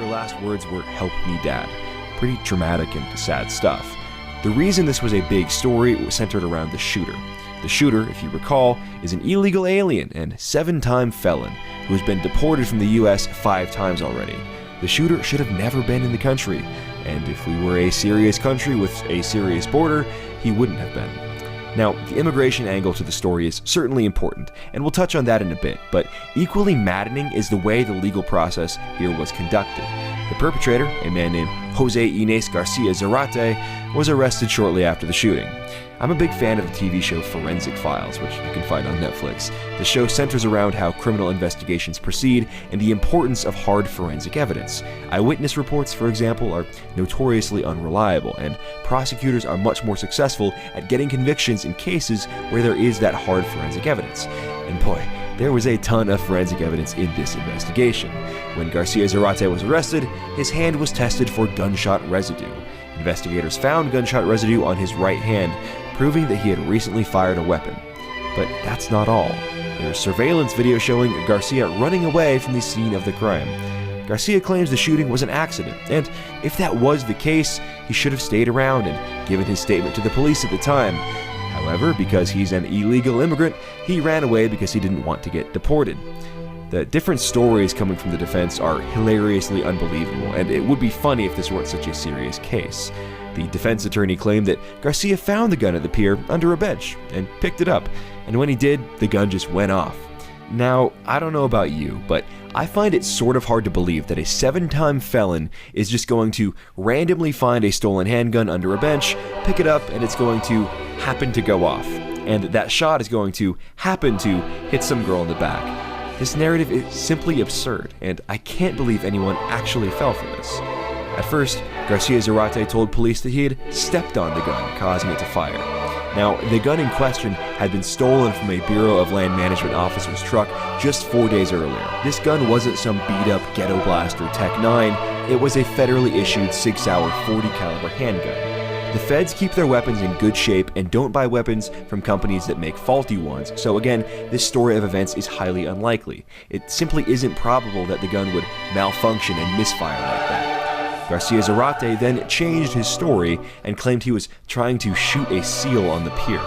her last words were, "Help me, Dad." Pretty dramatic and sad stuff. The reason this was a big story was centered around the shooter. The shooter, if you recall, is an illegal alien and 7-time felon who has been deported from the US 5 times already. The shooter should have never been in the country, and if we were a serious country with a serious border, he wouldn't have been. Now, the immigration angle to the story is certainly important, and we'll touch on that in a bit, but equally maddening is the way the legal process here was conducted. The perpetrator, a man named Jose Inés Garcia Zarate, was arrested shortly after the shooting. I'm a big fan of the TV show Forensic Files, which you can find on Netflix. The show centers around how criminal investigations proceed and the importance of hard forensic evidence. Eyewitness reports, for example, are notoriously unreliable, and prosecutors are much more successful at getting convictions in cases where there is that hard forensic evidence. And boy, there was a ton of forensic evidence in this investigation. When Garcia Zarate was arrested, his hand was tested for gunshot residue. Investigators found gunshot residue on his right hand, proving that he had recently fired a weapon. But that's not all. There's surveillance video showing Garcia running away from the scene of the crime. Garcia claims the shooting was an accident, and if that was the case, he should have stayed around and given his statement to the police at the time. However, because he's an illegal immigrant, he ran away because he didn't want to get deported. The different stories coming from the defense are hilariously unbelievable, and it would be funny if this weren't such a serious case. The defense attorney claimed that Garcia found the gun at the pier under a bench and picked it up, and when he did, the gun just went off. Now, I don't know about you, but I find it sort of hard to believe that a 7-time felon is just going to randomly find a stolen handgun under a bench, pick it up, and it's going to happen to go off. And that shot is going to happen to hit some girl in the back. This narrative is simply absurd, and I can't believe anyone actually fell for this. At first, Garcia Zarate told police that he had stepped on the gun, causing it to fire. Now, the gun in question had been stolen from a Bureau of Land Management officer's truck just 4 days earlier. This gun wasn't some beat-up ghetto blaster Tech 9, it was a federally issued 6-hour 40 caliber handgun. The feds keep their weapons in good shape and don't buy weapons from companies that make faulty ones, so again, this story of events is highly unlikely. It simply isn't probable that the gun would malfunction and misfire like that. Garcia Zarate then changed his story and claimed he was trying to shoot a seal on the pier.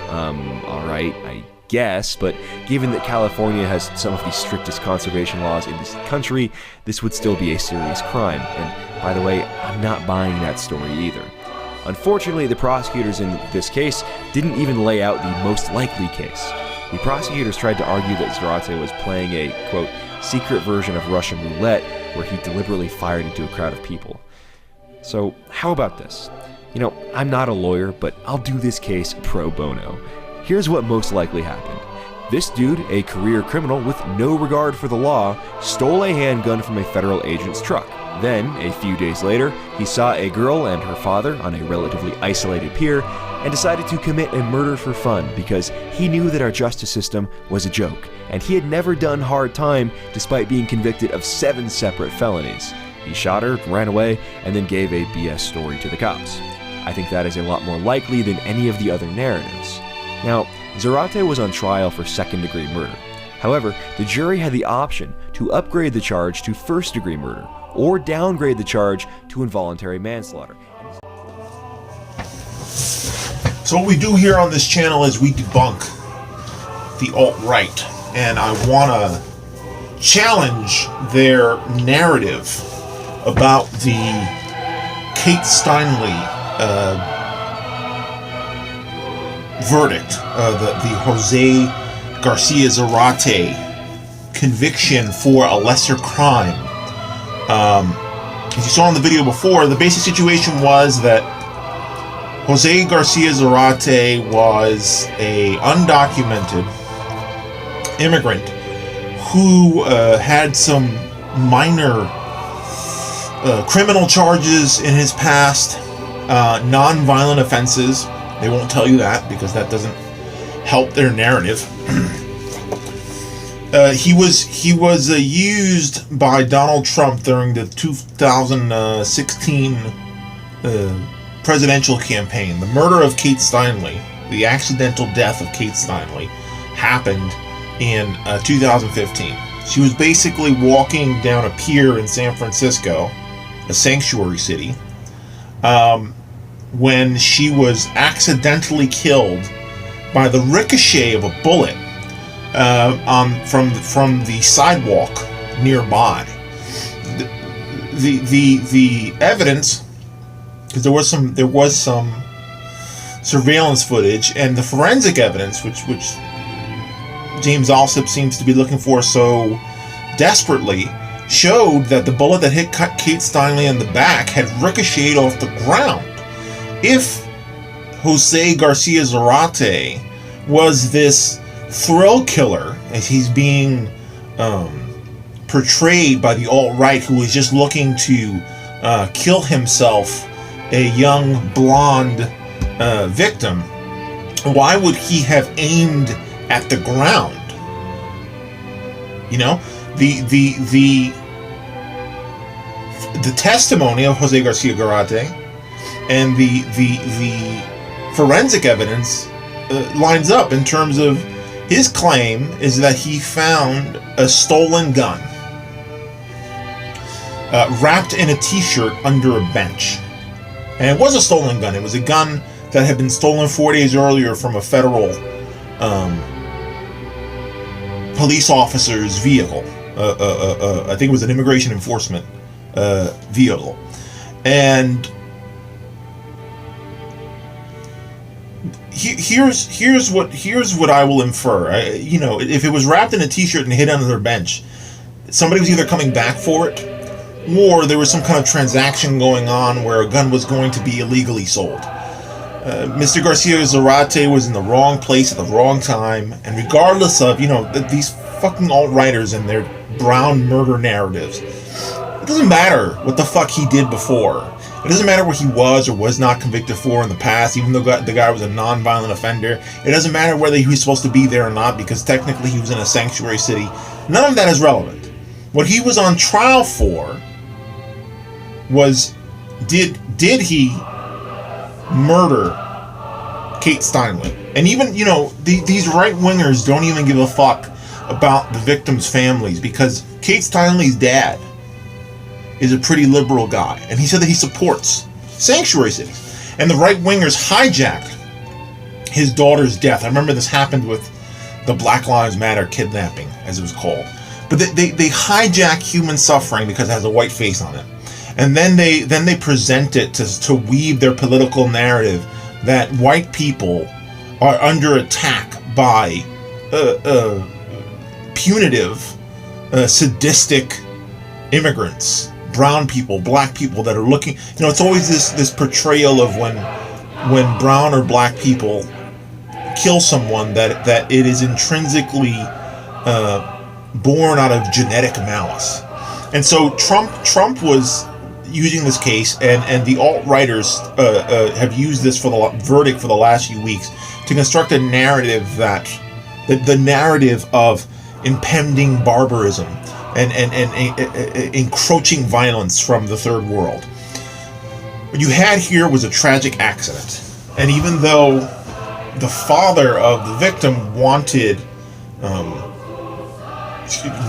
Alright, I guess, but given that California has some of the strictest conservation laws in this country, this would still be a serious crime, and by the way, I'm not buying that story either. Unfortunately, the prosecutors in this case didn't even lay out the most likely case. The prosecutors tried to argue that Zarate was playing a, quote, secret version of Russian roulette where he deliberately fired into a crowd of people. So, how about this? You know, I'm not a lawyer, but I'll do this case pro bono. Here's what most likely happened. This dude, a career criminal with no regard for the law, stole a handgun from a federal agent's truck. Then, a few days later, he saw a girl and her father on a relatively isolated pier and decided to commit a murder for fun because he knew that our justice system was a joke, and he had never done hard time despite being convicted of 7 separate felonies. He shot her, ran away, and then gave a BS story to the cops. I think that is a lot more likely than any of the other narratives. Now, Zarate was on trial for second-degree murder. However, the jury had the option to upgrade the charge to first-degree murder, or downgrade the charge to involuntary manslaughter. So what we do here on this channel is we debunk the alt-right, and I want to challenge their narrative about the Kate Steinle verdict, the Jose Garcia Zarate conviction for a lesser crime. As you saw in the video before, the basic situation was that Jose Garcia Zarate was a undocumented immigrant who had some minor criminal charges in his past, non-violent offenses. They won't tell you that because that doesn't help their narrative. He was used by Donald Trump during the 2016 presidential campaign. The murder of Kate Steinle, the accidental death of Kate Steinle, happened in 2015. She was basically walking down a pier in San Francisco, a sanctuary city, when she was accidentally killed by the ricochet of a bullet from the sidewalk nearby. The evidence, because there was some surveillance footage, and the forensic evidence, which James Allsup seems to be looking for so desperately, showed that the bullet that hit Kate Steinle in the back had ricocheted off the ground. If Jose Garcia Zarate was this thrill killer, as he's being portrayed by the alt-right, who is just looking to kill himself, a young blonde victim, why would he have aimed at the ground? You know, the testimony of Jose Garcia Zarate and the forensic evidence lines up in terms of his claim is that he found a stolen gun wrapped in a t-shirt under a bench. And it was a stolen gun. It was a gun that had been stolen 4 days earlier from a federal police officer's vehicle. I think it was an immigration enforcement vehicle. And here's what I will infer. If it was wrapped in a t-shirt and hid under their bench, somebody was either coming back for it, or there was some kind of transaction going on where a gun was going to be illegally sold. Mr. Garcia Zarate was in the wrong place at the wrong time, and regardless of, these fucking alt-righters and their brown murder narratives, it doesn't matter what the fuck he did before. It doesn't matter what he was or was not convicted for in the past, even though the guy was a non-violent offender. It doesn't matter whether he was supposed to be there or not, because technically he was in a sanctuary city. None of that is relevant. What he was on trial for was, did he murder Kate Steinle? And even, these right-wingers don't even give a fuck about the victims' families, because Kate Steinle's dad is a pretty liberal guy, and he said that he supports sanctuary cities. And the right-wingers hijacked his daughter's death. I remember this happened with the Black Lives Matter kidnapping, as it was called. But they hijack human suffering because it has a white face on it. And then they present it to weave their political narrative that white people are under attack by punitive, sadistic immigrants, brown people, black people that are looking. It's always this portrayal of when brown or black people kill someone that it is intrinsically born out of genetic malice. And so Trump was using this case, and the alt-righters have used this for the verdict for the last few weeks to construct a narrative that the narrative of impending barbarism and encroaching violence from the third world. What you had here was a tragic accident, and even though the father of the victim wanted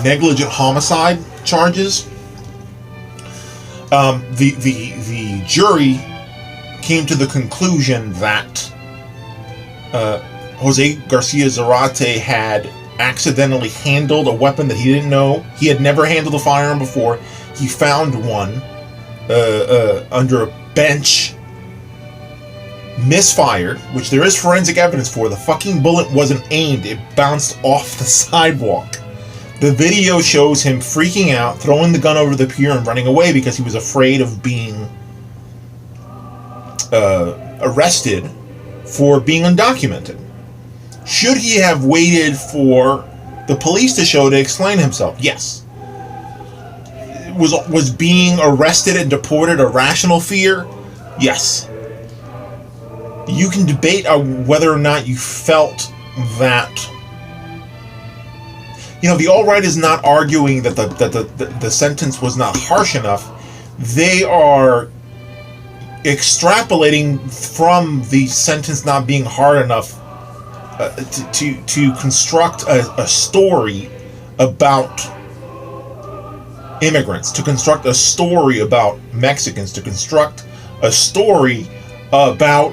negligent homicide charges, the jury came to the conclusion that Jose Garcia Zarate had accidentally handled a weapon that he didn't know. He had never handled a firearm before. He found one under a bench, misfired, which there is forensic evidence for. The fucking bullet wasn't aimed. It bounced off the sidewalk. The video shows him freaking out, throwing the gun over the pier and running away because he was afraid of being arrested for being undocumented. Should he have waited for the police to show to explain himself? Yes. Was being arrested and deported a rational fear? Yes. You can debate whether or not you felt that. The alt-right is not arguing that the sentence was not harsh enough. They are extrapolating from the sentence not being hard enough to construct a story about immigrants, to construct a story about Mexicans, to construct a story about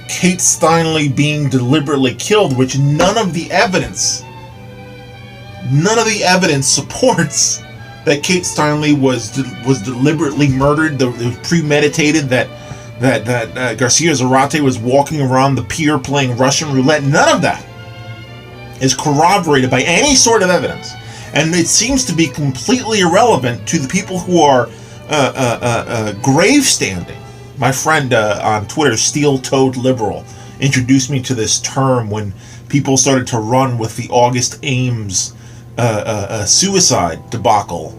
Kate Steinle being deliberately killed, which none of the evidence supports that Kate Steinle was deliberately murdered. It was premeditated. That Garcia Zarate was walking around the pier playing Russian roulette. None of that is corroborated by any sort of evidence, and it seems to be completely irrelevant to the people who are grave standing. My friend on Twitter, Steel-Toed Liberal, introduced me to this term when people started to run with the August Ames suicide debacle.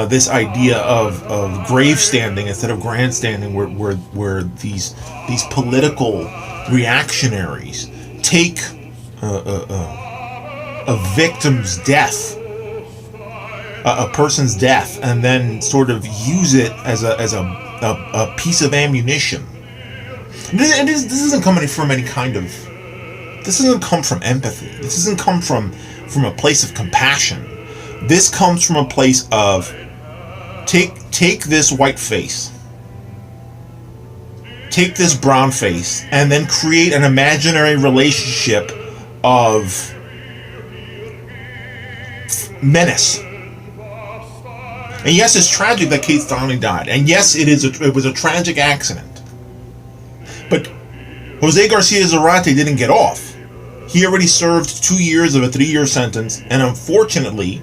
This idea of grave standing instead of grandstanding, where these political reactionaries take a victim's death, a person's death, and then sort of use it as a piece of ammunition. This isn't coming from any kind of. This doesn't come from empathy. This doesn't come from a place of compassion. This comes from a place of take this white face, take this brown face, and then create an imaginary relationship of menace. And yes, it's tragic that Kate Steinle died. And yes, it was a tragic accident. But Jose Garcia Zarate didn't get off. He already served 2 years of a 3-year sentence, and unfortunately,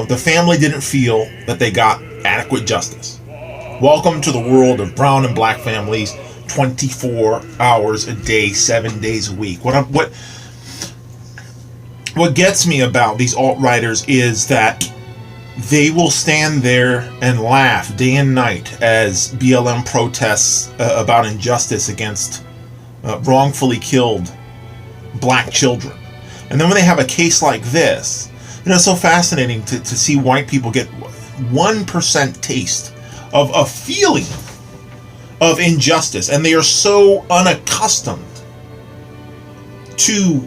the family didn't feel that they got adequate justice. Welcome to the world of brown and black families, 24 hours a day, 7 days a week. What gets me about these alt-righters is that they will stand there and laugh day and night as BLM protests about injustice against wrongfully killed black children. And then when they have a case like this, it's so fascinating to see white people get 1% taste of a feeling of injustice, and they are so unaccustomed to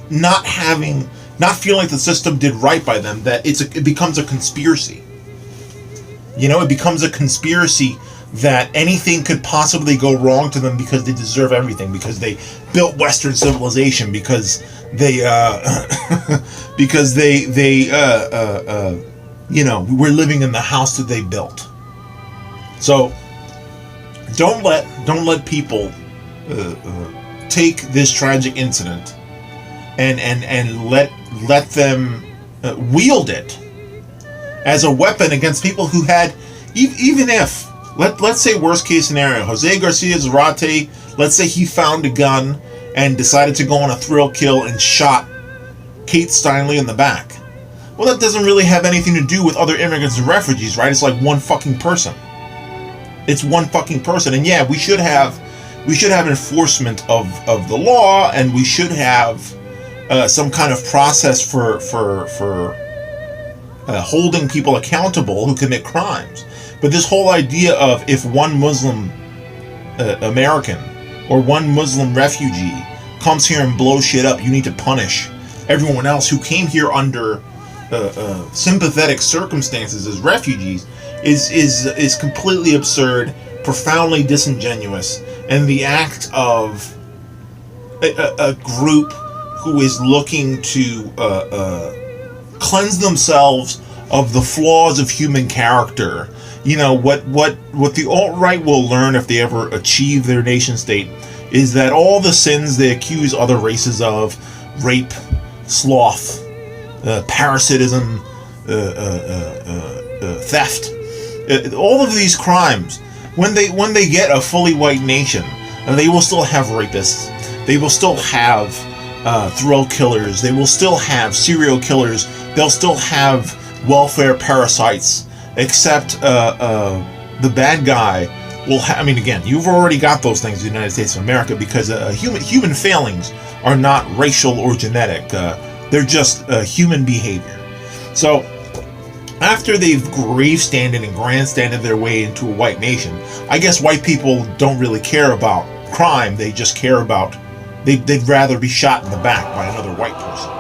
not feeling like the system did right by them that it becomes a conspiracy. It becomes a conspiracy that anything could possibly go wrong to them because they deserve everything, because they built Western civilization, because they we're living in the house that they built. So don't let people take this tragic incident and let them wield it as a weapon against people who had, even if, let's say worst case scenario, Jose Garcia Zarate, let's say he found a gun and decided to go on a thrill kill and shot Kate Steinle in the back. Well, that doesn't really have anything to do with other immigrants and refugees, right? It's like one fucking person. It's one fucking person. And yeah, we should have enforcement of the law, and we should have some kind of process for holding people accountable who commit crimes. But this whole idea of if one Muslim American or one Muslim refugee comes here and blows shit up, you need to punish everyone else who came here under sympathetic circumstances as refugees is completely absurd, profoundly disingenuous, and the act of a group who is looking to cleanse themselves of the flaws of human character. What the alt-right will learn if they ever achieve their nation state is that all the sins they accuse other races of, rape, sloth, parasitism, theft, all of these crimes, when they get a fully white nation, they will still have rapists, they will still have thrill killers, they will still have serial killers, they'll still have welfare parasites, except the bad guy will again, you've already got those things in the United States of America because human failings are not racial or genetic. They're just human behavior. So after they've grave-standed and grandstanded their way into a white nation, I guess white people don't really care about crime. They just care about, they'd rather be shot in the back by another white person.